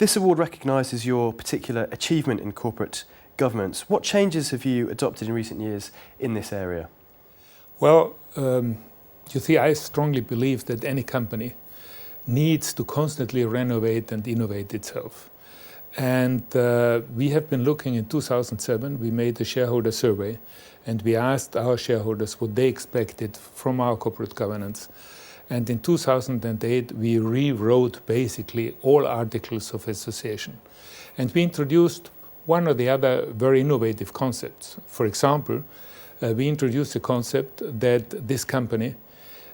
This award recognises your particular achievement in corporate governance. What changes have you adopted in recent years in this area? Well, you see, I strongly believe that any company needs to constantly renovate and innovate itself. And we have been looking in 2007, we made a shareholder survey, and we asked our shareholders what they expected from our corporate governance. And in 2008, we rewrote basically all articles of association. And we introduced one or the other very innovative concepts. For example, we introduced the concept that this company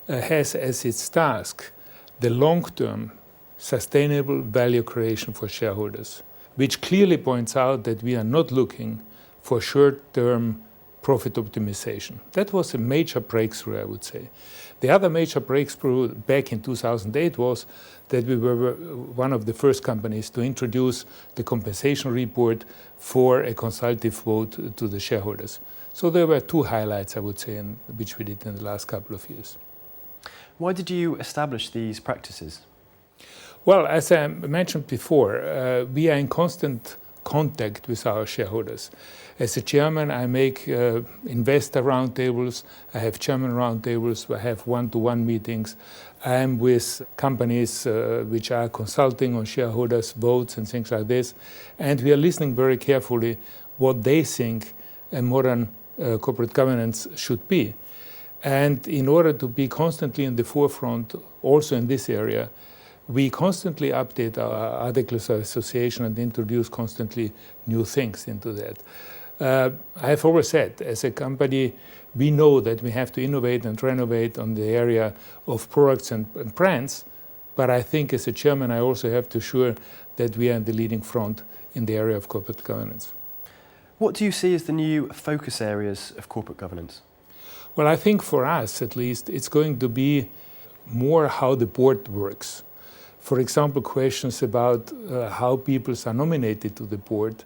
has as its task the long-term sustainable value creation for shareholders, which clearly points out that we are not looking for short-term profit optimization. That was a major breakthrough, I would say. The other major breakthrough back in 2008 was that we were one of the first companies to introduce the compensation report for a consultative vote to the shareholders. So there were two highlights, I would say, which we did in the last couple of years. Why did you establish these practices? Well, as I mentioned before, we are in constant contact with our shareholders. As a chairman, I make investor roundtables, I have chairman roundtables, I have one-to-one meetings. I am with companies which are consulting on shareholders' votes and things like this. And we are listening very carefully what they think a modern corporate governance should be. And in order to be constantly in the forefront, also in this area, we constantly update our articles of association and introduce constantly new things into that. I have always said, as a company, we know that we have to innovate and renovate on the area of products and brands, but I think as a chairman, I also have to assure that we are in the leading front in the area of corporate governance. What do you see as the new focus areas of corporate governance? Well, I think for us, at least, it's going to be more how the board works. For example, questions about how people are nominated to the board,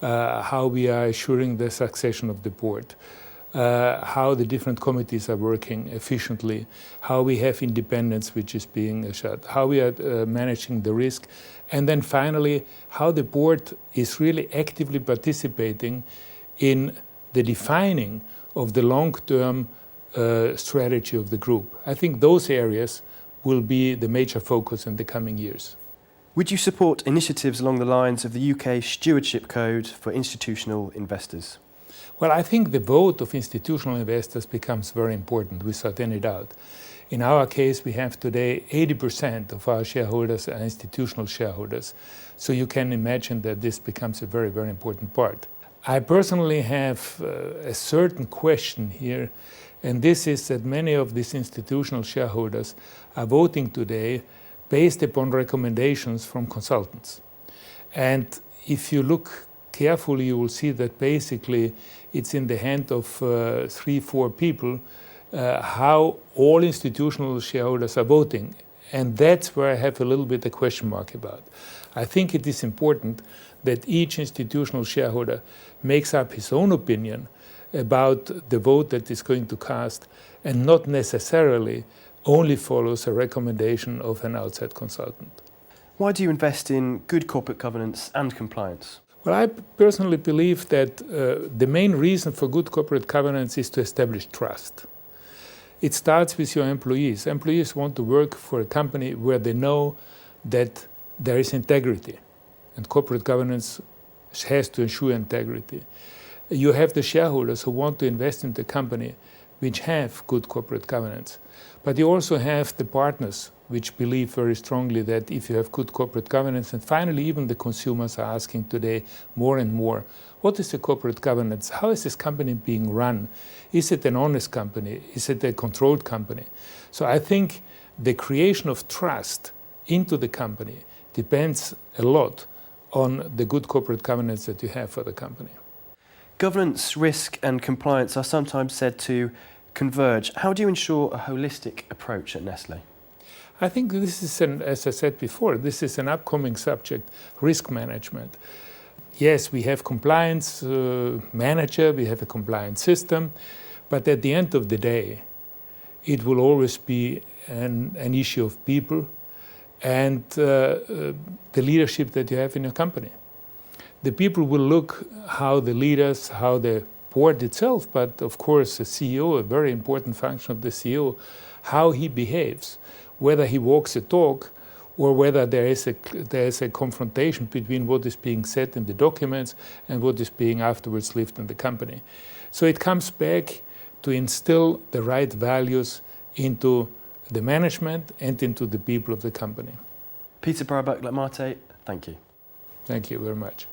how we are assuring the succession of the board, how the different committees are working efficiently, how we have independence which is being assured, how we are managing the risk, and then finally, how the board is really actively participating in the defining of the long-term strategy of the group. I think those areas will be the major focus in the coming years. Would you support initiatives along the lines of the UK Stewardship Code for institutional investors? Well, I think the vote of institutional investors becomes very important, without any doubt. In our case, we have today 80% of our shareholders are institutional shareholders. So you can imagine that this becomes a very, very important part. I personally have a certain question here, and this is that many of these institutional shareholders are voting today based upon recommendations from consultants. And if you look carefully, you will see that basically it's in the hand of 3-4 people how all institutional shareholders are voting. And that's where I have a little bit a question mark about. I think it is important that each institutional shareholder makes up his own opinion about the vote that is going to cast and not necessarily only follows a recommendation of an outside consultant. Why do you invest in good corporate governance and compliance? Well, I personally believe that the main reason for good corporate governance is to establish trust. It starts with your employees. Employees want to work for a company where they know that there is integrity, and corporate governance has to ensure integrity. You have the shareholders who want to invest in the company which have good corporate governance. But you also have the partners which believe very strongly that if you have good corporate governance, and finally even the consumers are asking today more and more, what is the corporate governance? How is this company being run? Is it an honest company? Is it a controlled company? So I think the creation of trust into the company depends a lot on the good corporate governance that you have for the company. Governance, risk and compliance are sometimes said to converge. How do you ensure a holistic approach at Nestlé? I think this is, as I said before, this is an upcoming subject, risk management. Yes, we have compliance manager, we have a compliance system, but at the end of the day, it will always be an issue of people and the leadership that you have in your company. The people will look how the leaders, how the board itself, but of course the CEO, a very important function of the CEO, how he behaves, whether he walks the talk or whether there is a confrontation between what is being said in the documents and what is being afterwards lived in the company. So it comes back to instill the right values into the management and into the people of the company. Peter Brabeck-Letmathe, thank you. Thank you very much.